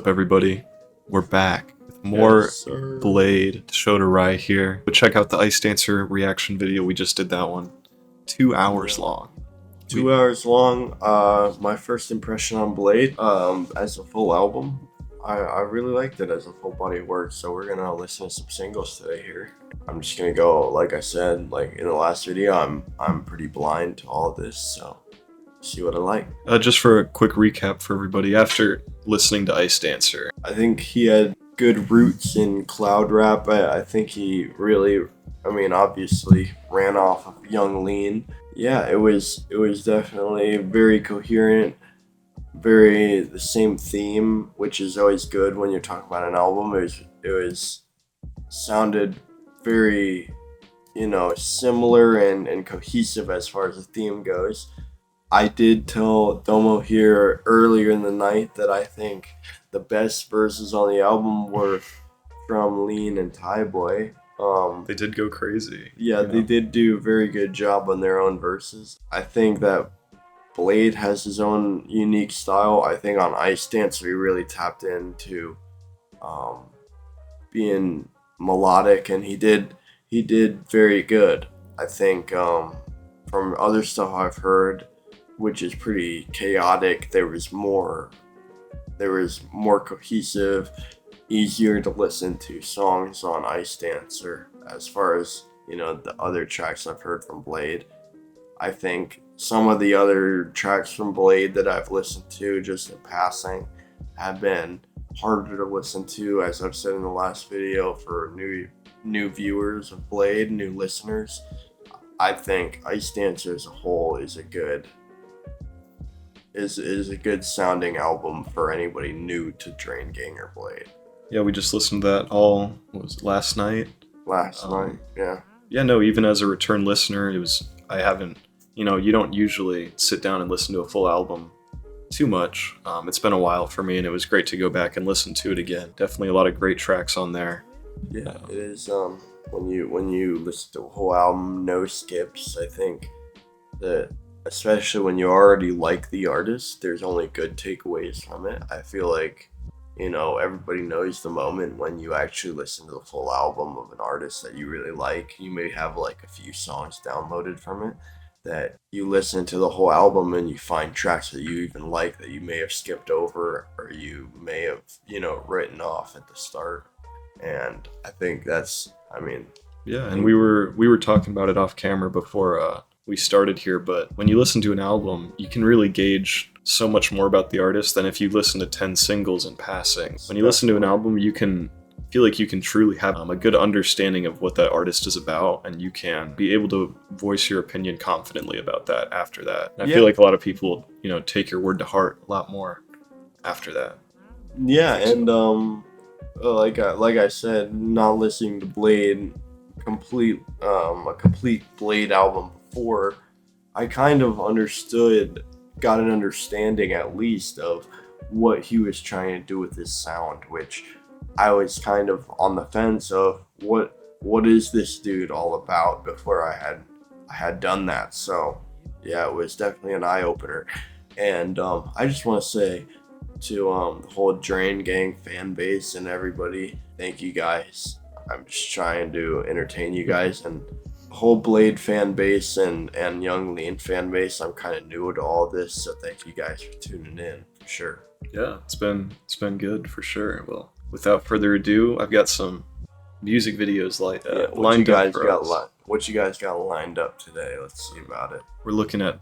Up, everybody? We're back with more Yes, sir. Blade show to Rye here. But check out the Ice Dancer reaction video. We just did that one. 2 hours long. 2 hours long. My first impression on Blade, as a full album, I really liked it as a full body of work. So we're gonna listen to some singles today here. I'm just gonna go, like I said, like in the last video, I'm pretty blind to all this, so see what I like. Just for a quick recap for everybody, after listening to Ice Dancer, I think he had good roots in cloud rap. I think he really, obviously ran off of Young Lean. Yeah, it was definitely very coherent, very the same theme, which is always good when you're talking about an album. It was sounded very, similar and cohesive as far as the theme goes. I did tell Domo here earlier in the night that I think the best verses on the album were from Lean and Thai Boy. they did go crazy. Yeah, they did do a very good job on their own verses. I think that Blade has his own unique style. I think on Ice Dancer he really tapped into being melodic, and he did very good. I think from other stuff I've heard, which is pretty chaotic, there was more cohesive, easier to listen to songs on Ice Dancer. As far as the other tracks I've heard from Blade, I think some of the other tracks from Blade that I've listened to just in passing have been harder to listen to, as I've said in the last video, for new viewers of Blade, new listeners. I think Ice Dancer as a whole is a good sounding album for anybody new to Drain Gang or Blade. Yeah, we just listened to that all, what was it, last night? Last night, yeah. Yeah, no, even as a return listener, I haven't, you don't usually sit down and listen to a full album too much. It's been a while for me, and it was great to go back and listen to it again. Definitely a lot of great tracks on there. Yeah, it is. When you listen to a whole album, no skips, I think that especially when you already like the artist, there's only good takeaways from it. I feel like, everybody knows the moment when you actually listen to the full album of an artist that you really like. You may have like a few songs downloaded from it that you listen to the whole album and you find tracks that you even like that you may have skipped over or you may have, written off at the start. And I think that's, Yeah, and we were talking about it off camera before we started here, but when you listen to an album, you can really gauge so much more about the artist than if you listen to 10 singles in passing. When you listen to an album, you can feel like you can truly have a good understanding of what that artist is about, and you can be able to voice your opinion confidently about that after that. And I feel like a lot of people, take your word to heart a lot more after that. Yeah, and like I said, not listening to Blade a complete Blade album before, I kind of got an understanding at least of what he was trying to do with his sound, which I was kind of on the fence of what is this dude all about before I had done that. So yeah, it was definitely an eye opener. And I just want to say to the whole Drain Gang fan base and everybody, thank you guys. I'm just trying to entertain you guys, and the whole Blade fan base and Young Lean fan base. I'm kind of new to all this, so thank you guys for tuning in for sure. Yeah, it's been good for sure. Well, without further ado, I've got some music videos lined up for us. What you guys got lined up today? Let's see about it. We're looking at,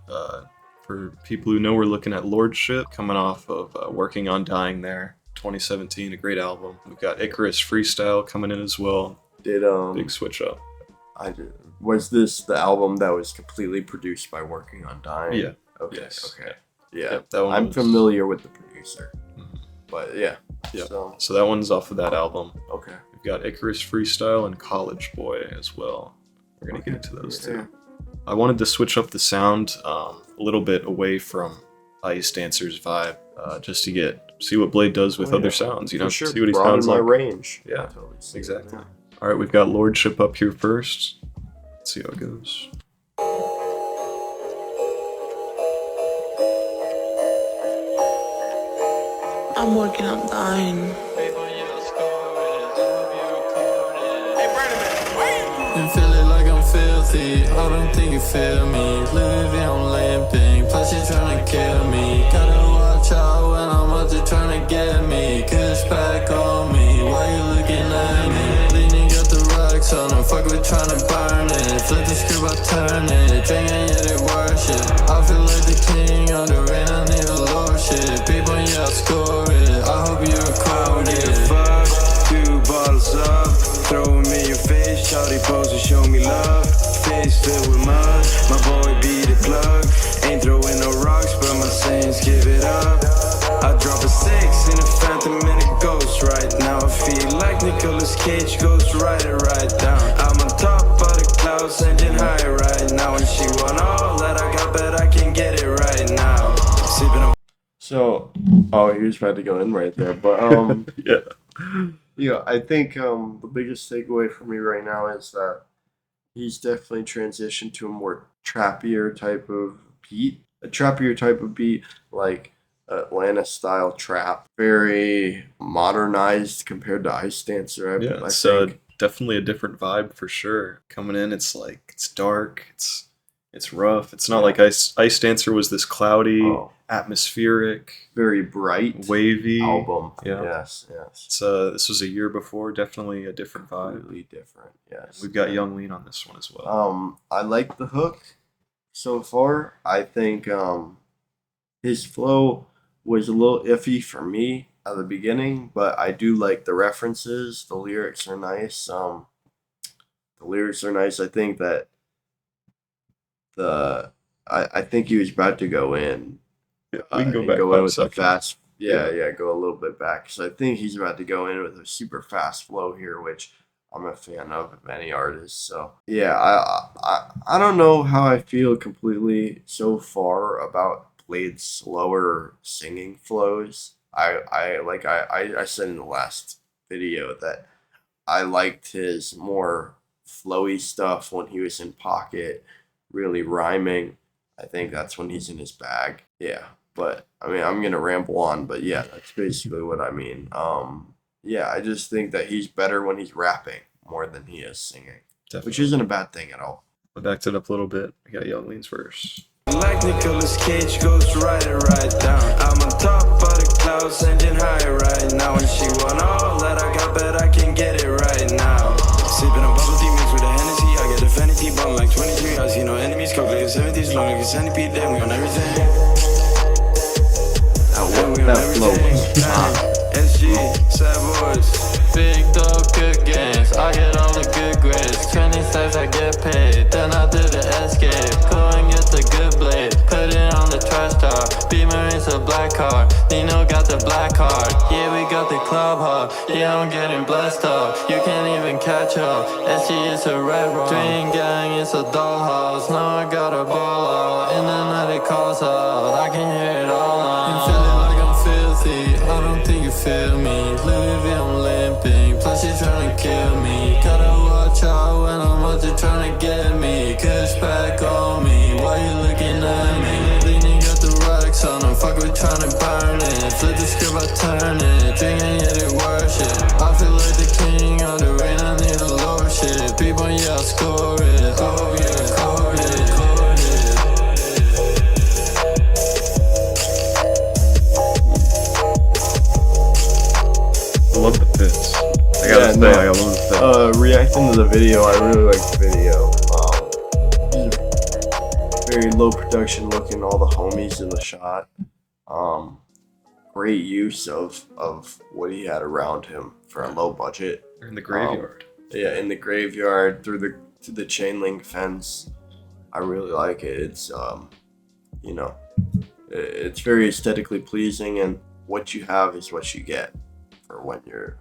for people who know, we're looking at Lordship, coming off of Working on Dying there, 2017, a great album. We've got Icarus Freestyle coming in as well. Big switch up. Was this the album that was completely produced by Working on Dying? Yeah. Okay. Yes. Okay. Yeah. Yep, that one I'm was familiar with the producer. Mhm. But yeah. Yeah. So that one's off of that album. okay. We've got Icarus Freestyle and College Boy as well. We're going to get into those too. I wanted to switch up the sound a little bit away from Ice Dancer's vibe, just to see what Blade does with other sounds, For sure. see what he Broaden sounds my like. range. Yeah, Totally see exactly. that. All right, we've got Lordship up here first. Let's see how it goes. I'm working on dying. And feel it like I'm filthy. I don't think you feel me. Louis V, I'm limping. Plus, you're trying to kill me. Gotta watch out when I'm out there trying to get me. Cause back on me. Why you looking at me? Leaning, got the rocks on them. Fuck, we trying to burn it. Flip the script, I turn it. Drinking, yeah, they worship. I feel like the king on the rain. I need a lordship. People, yeah, I score it. I hope you record it. Fuck, 2 bottles up, throw 'em in your face. Shawty pose and show me love. Face filled with mud, my boy be the plug. Ain't throwing no rocks, but my saints give it up. I drop a 6 in a phantom and a ghost right now. I feel like Nicolas Cage, ghost rider right down. I'm on top of the clouds, engine high right now. And she want all that I got, but I can get it right now. Sipping on. So, he was about to go in right there, but Yeah. yeah, I think the biggest takeaway for me right now is that he's definitely transitioned to a more trappier type of beat. A trappier type of beat, like Atlanta style trap. Very modernized compared to Ice Dancer, Yeah, I it's think. definitely a different vibe for sure. Coming in, it's like it's dark, it's rough. It's not Yeah. like Ice Dancer was this cloudy, Oh, atmospheric, very bright wavy album. Yeah. Yes. It's this was a year before, definitely a different vibe. Completely different. Yes. We've got Young Lean on this one as well. I like the hook so far. I think his flow was a little iffy for me at the beginning, but I do like the references. The lyrics are nice. I think that I think he was about to go in. Yeah, we can go and back go 5 in with a seconds. fast. Yeah. Yeah, go a little bit back. So I think he's about to go in with a super fast flow here, which I'm a fan of any artist. So yeah, I don't know how I feel completely so far about Blade's slower singing flows. I said in the last video that I liked his more flowy stuff when he was in pocket, really rhyming. I think that's when he's in his bag. Yeah. But I mean, I'm gonna ramble on, but yeah, that's basically what I mean. Yeah, I just think that he's better when he's rapping more than he is singing, Definitely. which isn't a bad thing at all. I backed it up a little bit. We got Young Lean's verse. Like Nicolas Cage, ghost rider right down. I'm on top of the clouds, engine high right now. And she want all that I got, but I can get it right now. Sipping on bubble tea mixed with a Hennessy. I get a vanity bottle like 23. I see no enemies, coke like a 70s, long like a centipede. Then we on everything. That flow was SG, sad boys. Big dog, good games. I get all the good grades. 20 stacks, I get paid. Then I do the escape. Go and get the good blade. Put it on the trash talk. Beamer is a black car. Nino got the black card. Yeah, we got the club hub. Yeah, I'm getting blessed up. You can't even catch up. SG is a red rum. Dream gang is a dollhouse. Now I got a ball out. In the night it calls out. I can hear it all out. You feel it like I'm filthy. I don't think you feel me. Louis V, I'm limping. Plus you're trying to kill me. Gotta watch out when I'm out there trying to get me. Cause back on me. Why you looking at me? Leaning, got the rocks on them. Fuck, we trying to burn it. Flip the script, I turn it. Drinking, yeah, they worship. I feel like the king on the rain. I need a lordship. People, yeah, I score it. Oh, yeah, record it. I love the fits. I gotta say, I love the fits. Reacting to the video, I really like the video. Very low production looking, all the homies in the shot. Great use of what he had around him for a low budget. They're in the graveyard. Yeah, in the graveyard through the chain link fence. I really like it. It's it's very aesthetically pleasing, and what you have is what you get for when you're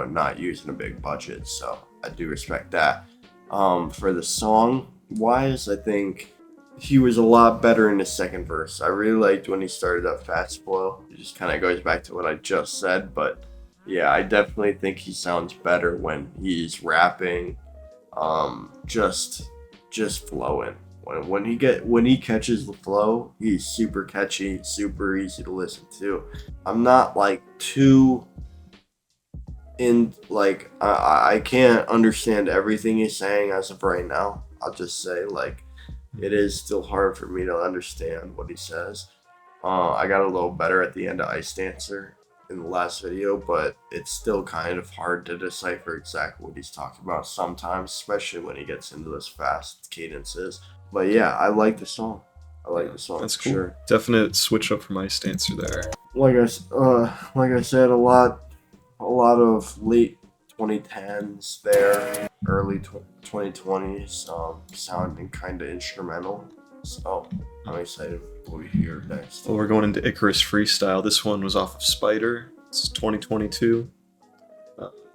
not using a big budget. So I do respect that. For the song wise, I think he was a lot better in the second verse. I really liked when he started that fast flow. It just kind of goes back to what I just said, but yeah, I definitely think he sounds better when he's rapping, just flowing. When he catches the flow, he's super catchy, super easy to listen to. I'm not like too in like I can't understand everything he's saying as of right now. I'll just say like it is still hard for me to understand what he says. I got a little better at the end of Ice Dancer in the last video, but it's still kind of hard to decipher exactly what he's talking about sometimes, especially when he gets into those fast cadences. But yeah, I like the song. That's for cool. sure. Definite switch up from Ice Dancer there. Like I said, a lot of late 2010s there, early 2020s, sounding kind of instrumental. So I'm excited for what we hear next. Well, we're going into Icarus Freestyle. This one was off of Spider. It's 2022.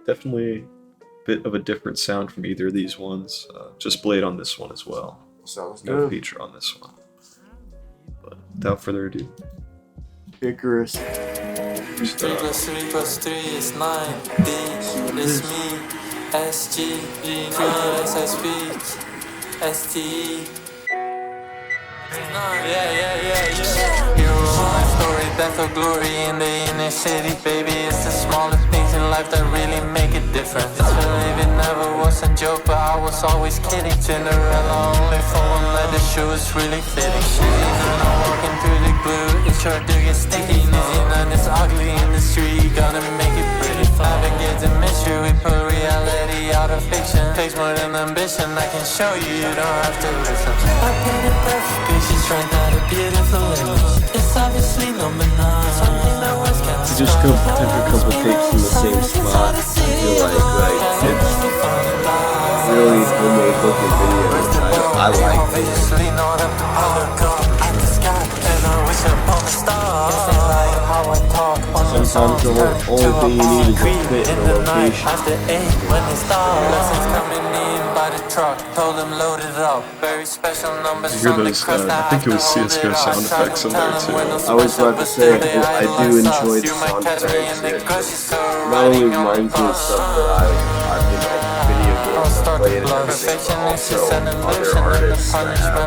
Definitely a bit of a different sound from either of these ones. Just Bladee on this one as well. Sounds No good. feature on this one. But without further ado, Icarus. 3 plus 3 plus 3 is 9. D is me. S G G X I speak. S T E. Yeah. Hero of my story, death or glory in the inner city. Baby, it's the smallest things in life that really make a difference. Believe it never was a joke, but I was always kidding. Cinderella only for one leather shoe is really fitting. I'm walking through the glue, it's sure to get sticky. Easy none is ugly in the street, gotta make it pretty. Navigate the mystery, we put reality out of fiction. Takes more than ambition, I can show you, you don't have to listen. I painted perfect pieces, trying out a beautiful image. It's obviously number 9. Something that was can't You just took a couple takes in the same spot. I feel like it's really homemade looking video. I like it. obviously know that the power comes at the sky, and I wish upon the stars. It's like how I talk on the Sometimes the only thing you need is a fit in and a the night location. after 8 when it's dark. Blessings coming in by the truck, told them load it up. Very special numbers you hear from the those, crust. I think it was CSGO sound effects in there too. I was about to say, I do enjoy the sound effects. Not only reminds me of stuff that I've been like video games I've played and everything, but also other artists that have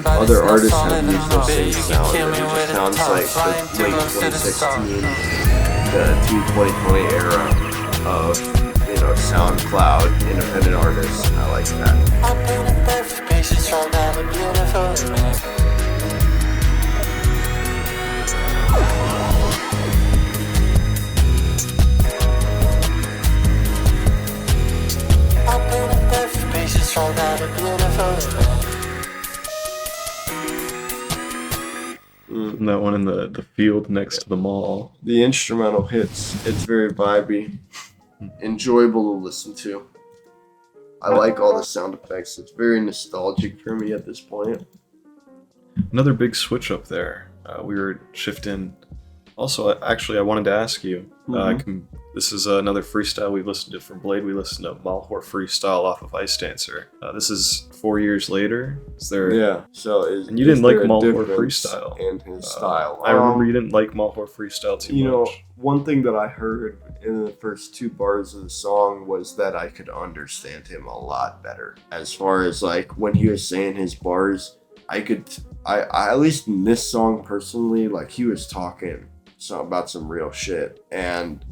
other artists have used those same sounds, and it just sounds like the late 2016 to 2020 era of SoundCloud independent artists. I like that. And that one in the field next to the mall. The instrumental hits. It's very vibey, enjoyable to listen to. I like all the sound effects. It's very nostalgic for me at this point. Another big switch up there. We were shifting. Also, actually, I wanted to ask you. This is another freestyle we've listened to from Bladee. We listened to Malhor Freestyle off of Ice Dancer. This is 4 years later. Is there? Yeah. So And you didn't like Malhor Freestyle and his style. I remember you didn't like Malhor Freestyle too much. You know, one thing that I heard in the first 2 bars of the song was that I could understand him a lot better. As far as like when he was saying his bars, I at least in this song personally, like he was talking about some real shit. And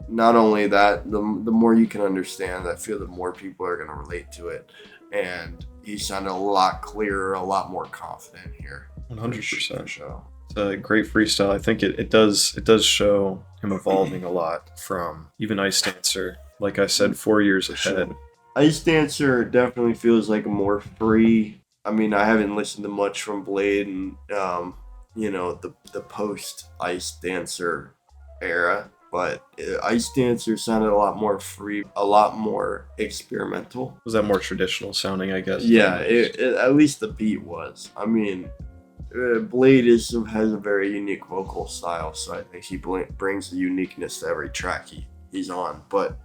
not only that, the more you can understand, I feel the more people are gonna relate to it. And he sounded a lot clearer, a lot more confident here. 100%. Show. It's a great freestyle. I think it does show him evolving a lot from even Ice Dancer. Like I said, 4 years ahead. Ice Dancer definitely feels like a more free. I mean, I haven't listened to much from Bladee and the post Ice Dancer era, but Ice Dancer sounded a lot more free, a lot more experimental. Was that more traditional sounding, I guess? Yeah, at least the beat was. I mean, Bladee has a very unique vocal style, so I think he brings the uniqueness to every track he's on. But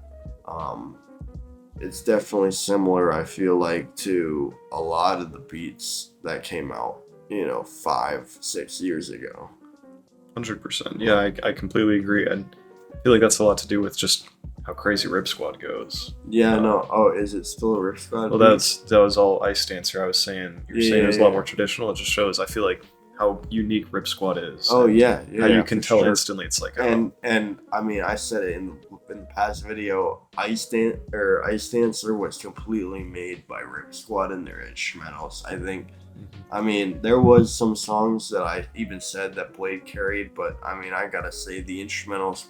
it's definitely similar, I feel like, to a lot of the beats that came out, 5-6 years ago. 100%. Yeah, I completely agree. And I feel like that's a lot to do with just how crazy Rip Squad goes. Yeah, no. Oh, is it still a Rip Squad? Well, that was all Ice Dancer. I was saying you were saying it was a lot more traditional. It just shows, I feel like, how unique Rip Squad is. Oh yeah, how you can for tell sure. instantly. It's like, And I mean, I said it in the past video. Ice Dancer was completely made by Rip Squad and their instrumentals. I think. I mean, there was some songs that I even said that Blade carried, but I mean, I gotta say the instrumentals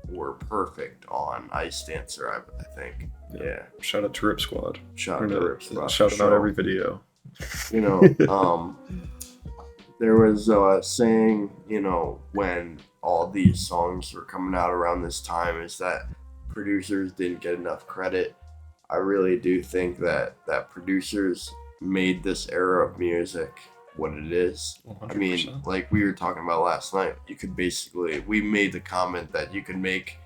were perfect on Ice Dancer. I think. Yeah. Shout out to Rip Squad. Shout out to Rip Squad. Shout them out every video. You know, there was a saying, you know, when all these songs were coming out around this time, is that producers didn't get enough credit. I really do think that producers made this era of music what it is. 100%. I mean, like we were talking about last night, we made the comment that you could make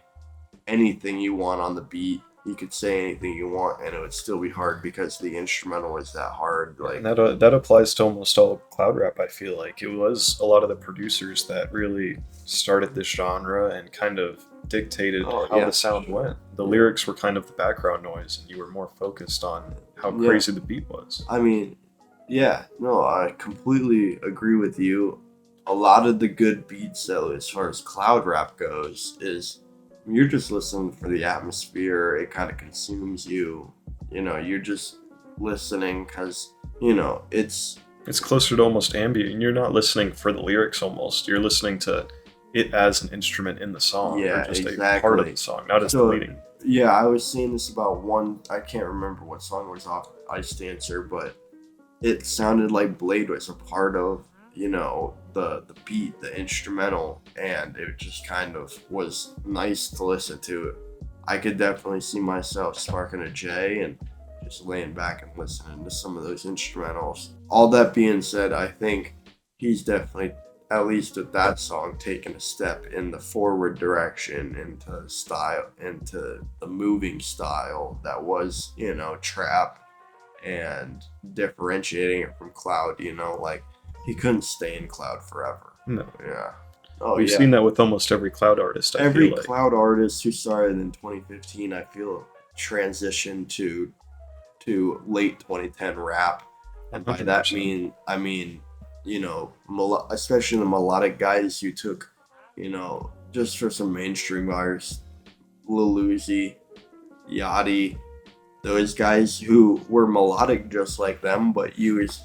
anything you want on the beat. You could say anything you want, and it would still be hard because the instrumental is that hard. Like, and that applies to almost all of cloud rap. I feel like it was a lot of the producers that really started this genre and kind of dictated how the sound went. The lyrics were kind of the background noise, and you were more focused on how crazy the beat was. I mean, yeah, no, I completely agree with you. A lot of the good beats, though, as far as cloud rap goes, is you're just listening for the atmosphere. It kind of consumes you. You know, you're just listening because, you know, it's closer to almost ambient. You're not listening for the lyrics almost. You're listening to it as an instrument in the song. Yeah, or just exactly. a part of the song, not as the leading. Yeah, I was saying this about one, I can't remember what song was off Ice Dancer, but it sounded like Blade was a part of, you know, the beat, the instrumental, and it just kind of was nice to listen to. I could definitely see myself sparking a J and just laying back and listening to some of those instrumentals. All that being said, I think he's definitely, at least with that song, taken a step in the forward direction into style, into the moving style that was, you know, trap, and differentiating it from cloud. You know, like, he couldn't stay in cloud forever. No. Yeah. Oh, We've seen that with almost every cloud artist. Every cloud artist who started in 2015, I feel, transitioned to late 2010 rap, and by 100%. that I mean, you know, especially the melodic guys who took, you know, just for some mainstream bars, Lil Uzi, Yachty, those guys who were melodic just like them, but used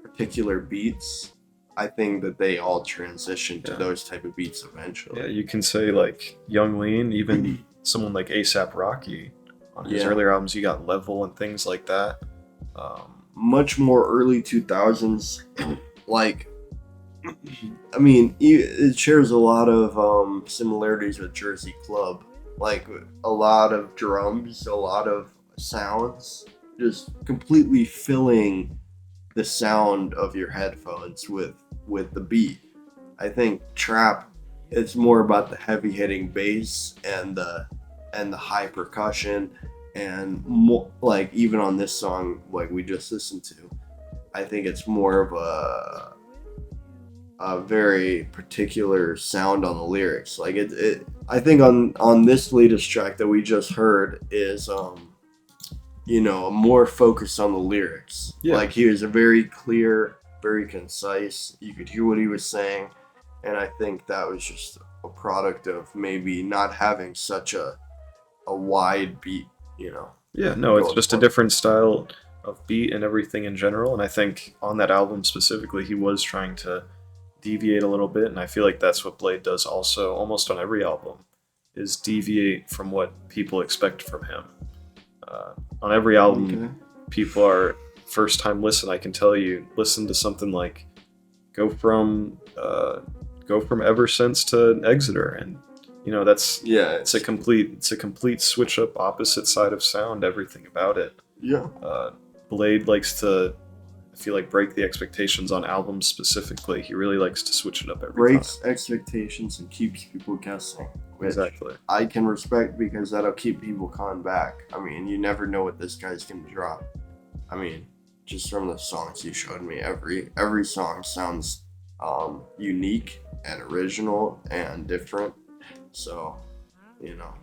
particular beats. I think that they all transitioned to those type of beats eventually. Yeah, you can say like Young Lean, even someone like ASAP Rocky. On his earlier albums, you got Level and things like that. Much more early 2000s. Like, I mean, it shares a lot of similarities with Jersey Club. Like, a lot of drums, a lot of sounds, just completely filling the sound of your headphones with the beat. I think trap, it's more about the heavy hitting bass and the high percussion, and more, like, even on this song, like we just listened to, I think it's more of a very particular sound on the lyrics. Like, it I think on this latest track that we just heard is you know, more focused on the lyrics. Like, he was a very clear, very concise. You could hear what he was saying, and I think that was just a product of maybe not having such a wide beat, you know. Yeah, no, it's just a different style of beat and everything in general, and I think on that album specifically, he was trying to deviate a little bit, and I feel like that's what Blade does also almost on every album, is deviate from what people expect from him. On every album, people are first time listen. I can tell you, listen to something like go from Ever Since to Exeter, and you know that's it's a complete switch up, opposite side of sound. Everything about it. Yeah. Blade likes to, I feel like, break the expectations on albums specifically. He really likes to switch it up every time. Breaks expectations and keeps people guessing. Exactly. I can respect, because that'll keep people coming back. I mean, you never know what this guy's gonna drop. I mean, just from the songs you showed me, every song sounds unique and original and different. So, you know,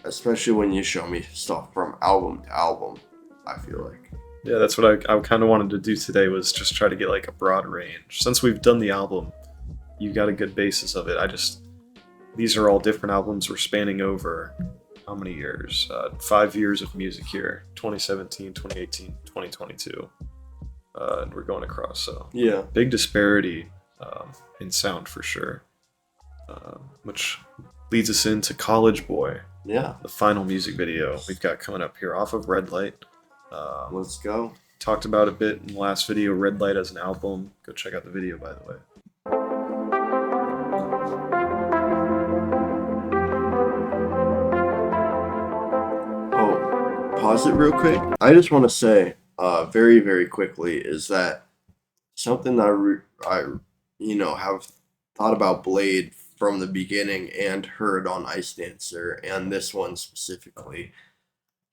especially when you show me stuff from album to album. I feel like. Yeah, that's what I kind of wanted to do today, was just try to get like a broad range. Since we've done the album, you got a good basis of it. These are all different albums we're spanning over how many years? 5 years of music here, 2017, 2018, 2022. And we're going across, so Yeah. big disparity in sound for sure. Which leads us into College Boy, Yeah. the final music video we've got coming up here off of Red Light. Let's go. Talked about a bit in the last video, Red Light as an album. Go check out the video, by the way. Oh, pause it real quick. I just want to say, very, very quickly, is that something I have thought about Blade from the beginning and heard on Ice Dancer, and this one specifically.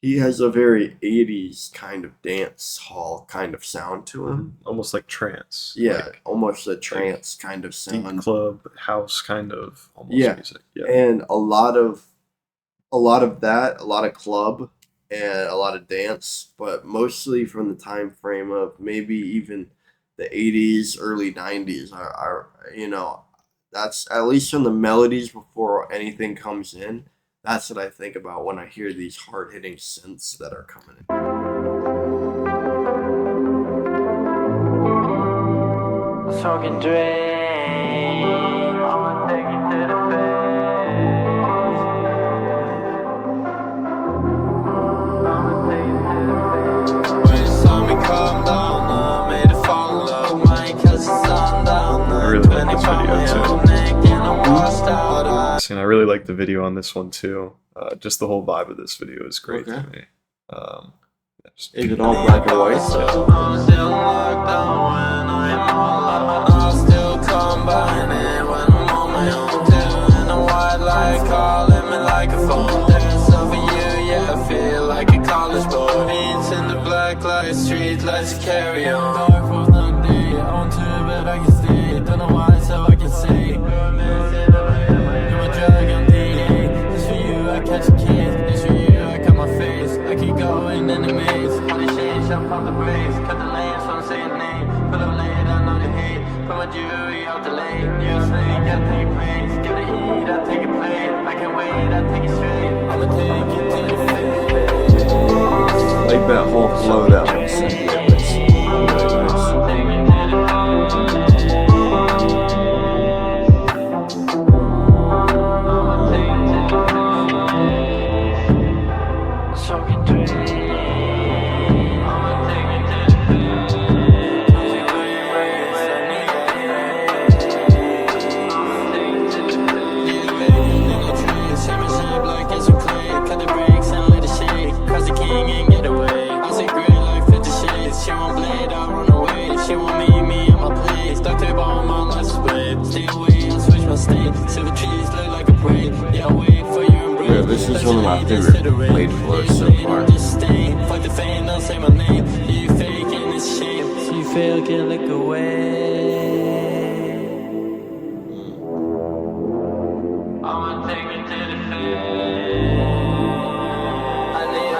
He has a very 80s kind of dance hall kind of sound to him. Almost like trance. Yeah, like almost a trance kind of deep sound. club, house kind of almost Yeah. music. Yeah. And a lot of that, a lot of club and a lot of dance, but mostly from the time frame of maybe even the 80s, early 90s are that's at least from the melodies before anything comes in. That's what I think about when I hear these hard-hitting synths that are coming in. Smoking dream, I'ma take you to the face. When you saw me calm down, I made it fall in love. Mine cause the sun down. I really like this video too. And I really like the video on this one too. Just the whole vibe of this video is great to me. Is it all black and white? I'm still locked down when I'm all alone. I'll still combine it when I'm on my own too. And the white light calling me like a phone. There's something you, yeah, I feel like a college boy. Beats in the black light, street lights carry on. Dark for the day, on to bed I can stay. Don't know why, so I can say. You're my drug on DA. It's for you, I catch a case. It's for you, I cut my face. I keep going in the maze. Honey shade, jump on the brakes. Cut the lanes, so I'm saying name. Pull up late, I know the hate. Put my jewelry out the lane. You snake, I take praise. Give it heat, I take a plate. I can wait, I take it straight. I'ma take it to the face. Like that whole flow that was sent. Yeah, that's really nice. Yeah, this is one of my favorite Blade flows so far. Fuck the fame, don't say my name. You faking this shame, so you fail, can look away. I'ma take it to the face. I need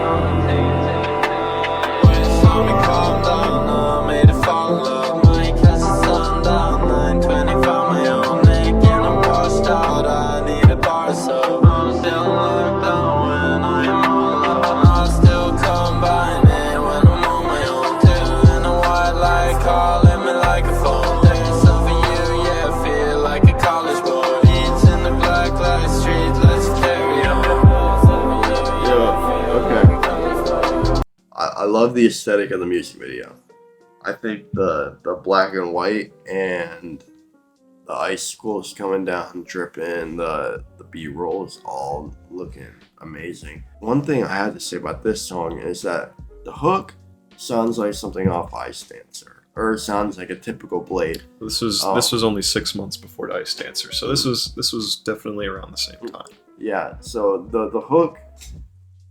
I'ma take it to the face. When you saw me calm down, I made it fall in love. Mine cause the sun down. 9:20 found my own neck and I'm washed out. I need a bar, so I'm still locked down when I'm all alone. I still combine it when I'm on my own too. And the white light calling me like a phone. There's something you, yeah, I feel like a college boy. Beats in the black light, street lights carry on. Okay. I love the aesthetic of the music video. I think the black and white and the icicles coming down, dripping, the B-roll is all looking amazing. One thing I had to say about this song is that the hook sounds like something off Ice Dancer, or it sounds like a typical Blade. This was only 6 months before Ice Dancer, so this was definitely around the same time. Yeah, so the hook,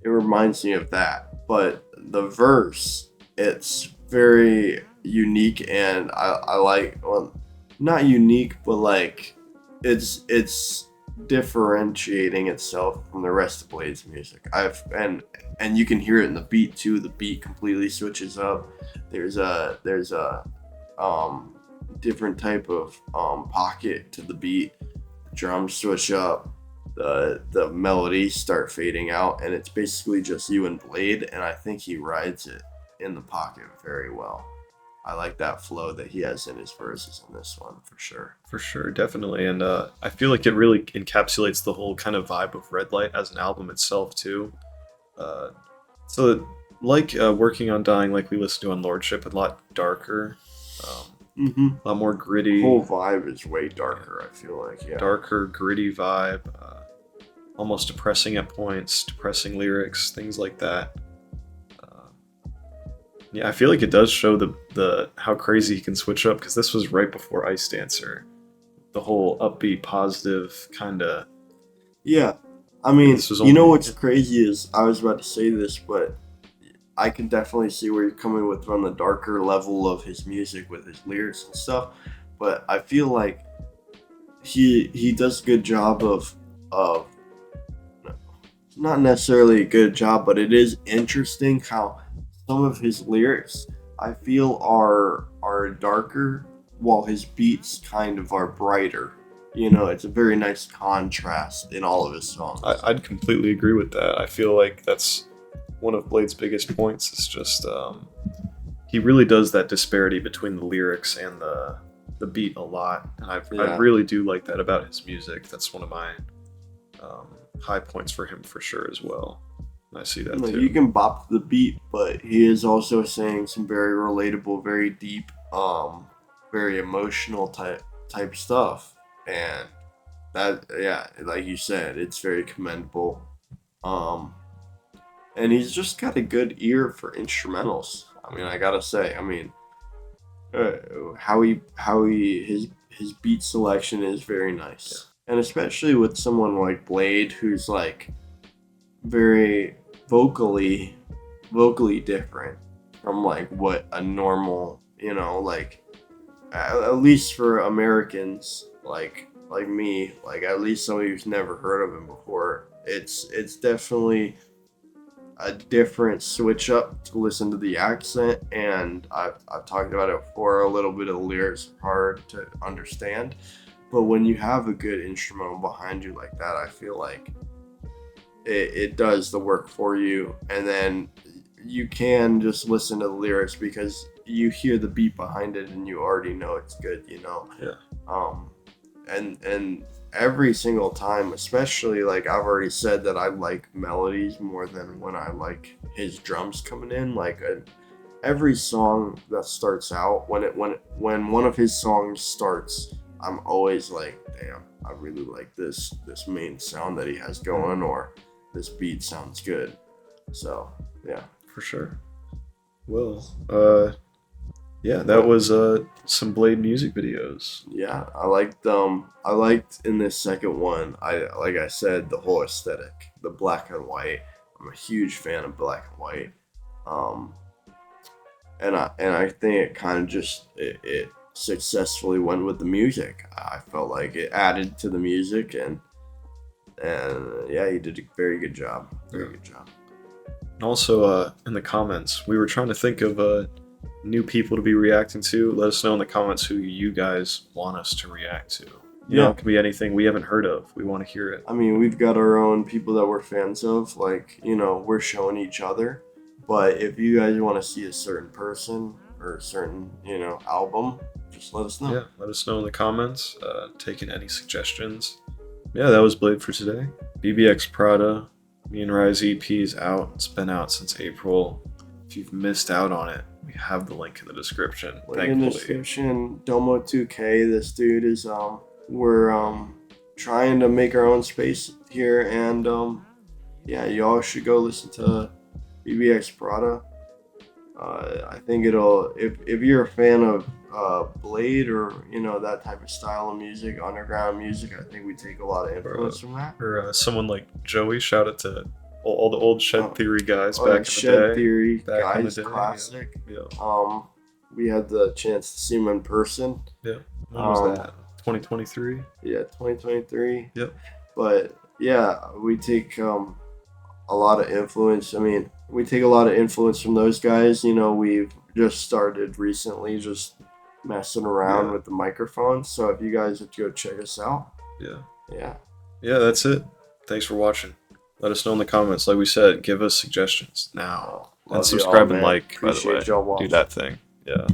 it reminds me of that, but the verse, it's very unique, and I like, well, not unique, but like it's differentiating itself from the rest of Blade's music. And you can hear it in the beat too. The beat completely switches up. There's a different type of pocket to the beat. The drums switch up. The melodies start fading out, and it's basically just you and Blade, and I think he rides it in the pocket very well. I like that flow that he has in his verses in this one, for sure. For sure, definitely. And I feel like it really encapsulates the whole kind of vibe of Red Light as an album itself, too. Working on Dying, like we listened to on Lordship, a lot darker, a lot more gritty. The whole vibe is way darker, I feel like, yeah. Darker, gritty vibe, almost depressing at points, depressing lyrics, things like that. Yeah, I feel like it does show the how crazy he can switch up, because this was right before Ice Dancer. The whole upbeat, positive kind of. Yeah, I mean, you know what's crazy is, I was about to say this, but I can definitely see where you're coming with on the darker level of his music with his lyrics and stuff. But I feel like he does a good job of not necessarily a good job, but it is interesting how some of his lyrics, I feel, are darker, while his beats kind of are brighter. You know, it's a very nice contrast in all of his songs. I'd completely agree with that. I feel like that's one of Blade's biggest points. It's just he really does that disparity between the lyrics and the beat a lot, and I really do like that about his music. That's one of my high points for him, for sure, as well. I see that too. You can bop the beat, but he is also saying some very relatable, very deep, very emotional type stuff, and that, yeah, like you said, it's very commendable. And he's just got a good ear for instrumentals. I mean, I gotta say, his beat selection is very nice, and especially with someone like Blade, who's like very vocally different from like what a normal, like at least for Americans like me, like at least somebody who's never heard of him before, it's definitely a different switch up to listen to the accent. And I've talked about it before, a little bit of the lyrics are hard to understand, but when you have a good instrumental behind you like that, I feel like it does the work for you, and then you can just listen to the lyrics because you hear the beat behind it and you already know it's good, and every single time, especially, like I've already said that I like melodies more than when I like his drums coming in. Like every song that starts out, when one of his songs starts, I'm always like, damn, I really like this main sound that he has going, or this beat sounds good. So yeah, for sure. Well, yeah, that was some Blade music videos. Yeah, I liked in this second one, like I said, the whole aesthetic, the black and white. I'm a huge fan of black and white. And I think it kind of just it successfully went with the music. I felt like it added to the music, and yeah, he did a very good job. Very good job. And also, in the comments, we were trying to think of new people to be reacting to. Let us know in the comments who you guys want us to react to. It can be anything we haven't heard of. We want to hear it. I mean, we've got our own people that we're fans of. Like, we're showing each other. But if you guys want to see a certain person or a certain, album, just let us know. Yeah, let us know in the comments. Taking any suggestions. Yeah, that was Blade for today. BBX Prada, Me and Rise EP is out. It's been out since April. If you've missed out on it, we have the link in the description. Link in the description. Domo 2K. This dude is we're trying to make our own space here, and yeah, y'all should go listen to BBX Prada. I think it'll, if you're a fan of Blade or that type of style of music, underground music, I think we take a lot of influence from that. Or someone like Joey. Shout out to all the old Shed Theory guys back in the day. Shed Theory guys, classic. Yeah. We had the chance to see him in person. Yeah. When was that? 2023. Yeah, 2023. Yep. But yeah, we take a lot of influence. I mean, we take a lot of influence from those guys. You know, we've just started recently, just messing around with the microphones. So if you guys have to go check us out, yeah, that's it. Thanks for watching. Let us know in the comments. Like we said, give us suggestions now. Love And you subscribe all, and man. like, by the way. Appreciate y'all Do watching. that thing. Yeah.